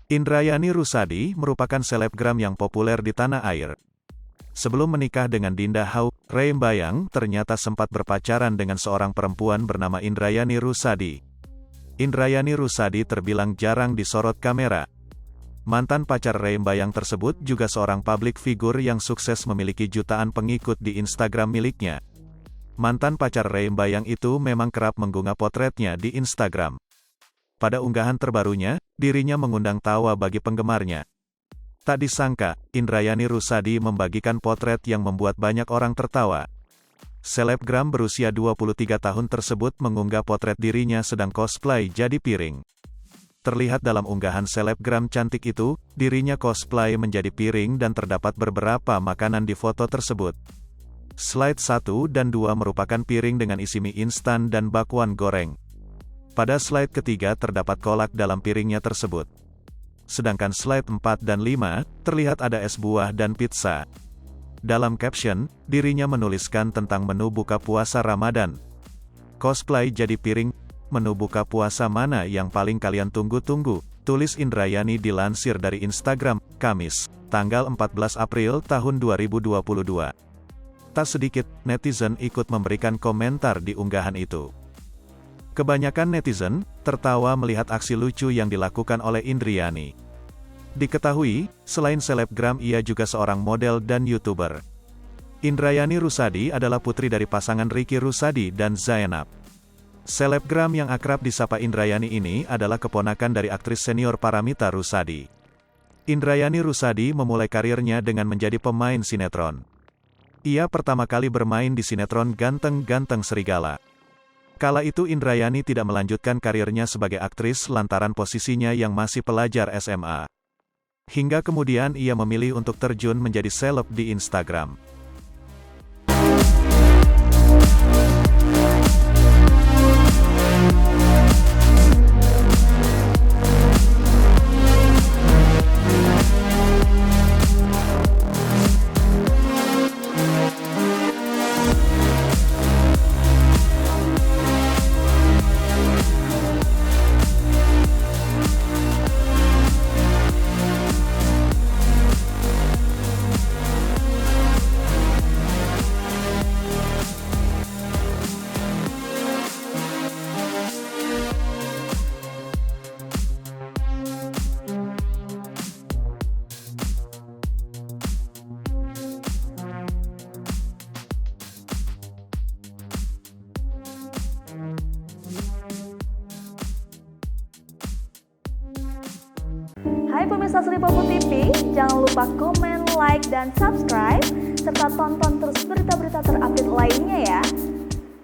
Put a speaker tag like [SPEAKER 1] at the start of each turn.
[SPEAKER 1] Indrayani Rusady merupakan selebgram yang populer di tanah air. Sebelum menikah dengan Dinda Hau, Rembayang ternyata sempat berpacaran dengan seorang perempuan bernama Indrayani Rusady. Indrayani Rusady terbilang jarang disorot kamera. Mantan pacar Rembayang tersebut juga seorang publik figur yang sukses memiliki jutaan pengikut di Instagram miliknya. Mantan pacar Rembayang itu memang kerap mengunggah potretnya di Instagram. Pada unggahan terbarunya, dirinya mengundang tawa bagi penggemarnya. Tak disangka, Indrayani Rusady membagikan potret yang membuat banyak orang tertawa. Selebgram berusia 23 tahun tersebut mengunggah potret dirinya sedang cosplay jadi piring. Terlihat dalam unggahan selebgram cantik itu, dirinya cosplay menjadi piring dan terdapat beberapa makanan di foto tersebut. Slide 1 dan 2 merupakan piring dengan isi mie instan dan bakwan goreng. Pada slide ketiga terdapat kolak dalam piringnya tersebut. Sedangkan slide 4 dan 5, terlihat ada es buah dan pizza. Dalam caption, dirinya menuliskan tentang menu buka puasa Ramadan. Cosplay jadi piring, menu buka puasa mana yang paling kalian tunggu-tunggu? Tulis Indrayani dilansir dari Instagram, Kamis, tanggal 14 April tahun 2022. Tak sedikit, netizen ikut memberikan komentar di unggahan itu. Kebanyakan netizen tertawa melihat aksi lucu yang dilakukan oleh Indrayani. Diketahui, selain selebgram ia juga seorang model dan YouTuber. Indrayani Rusady adalah putri dari pasangan Ricky Rusady dan Zainab. Selebgram yang akrab disapa Indrayani ini adalah keponakan dari aktris senior Paramitha Rusady. Indrayani Rusady memulai karirnya dengan menjadi pemain sinetron. Ia pertama kali bermain di sinetron Ganteng-Ganteng Serigala. Kala itu Indrayani tidak melanjutkan karirnya sebagai aktris lantaran posisinya yang masih pelajar SMA. Hingga kemudian ia memilih untuk terjun menjadi seleb di Instagram.
[SPEAKER 2] Hai pemirsa Sri Popo TV, jangan lupa komen, like, dan subscribe, serta tonton terus berita-berita terupdate lainnya ya.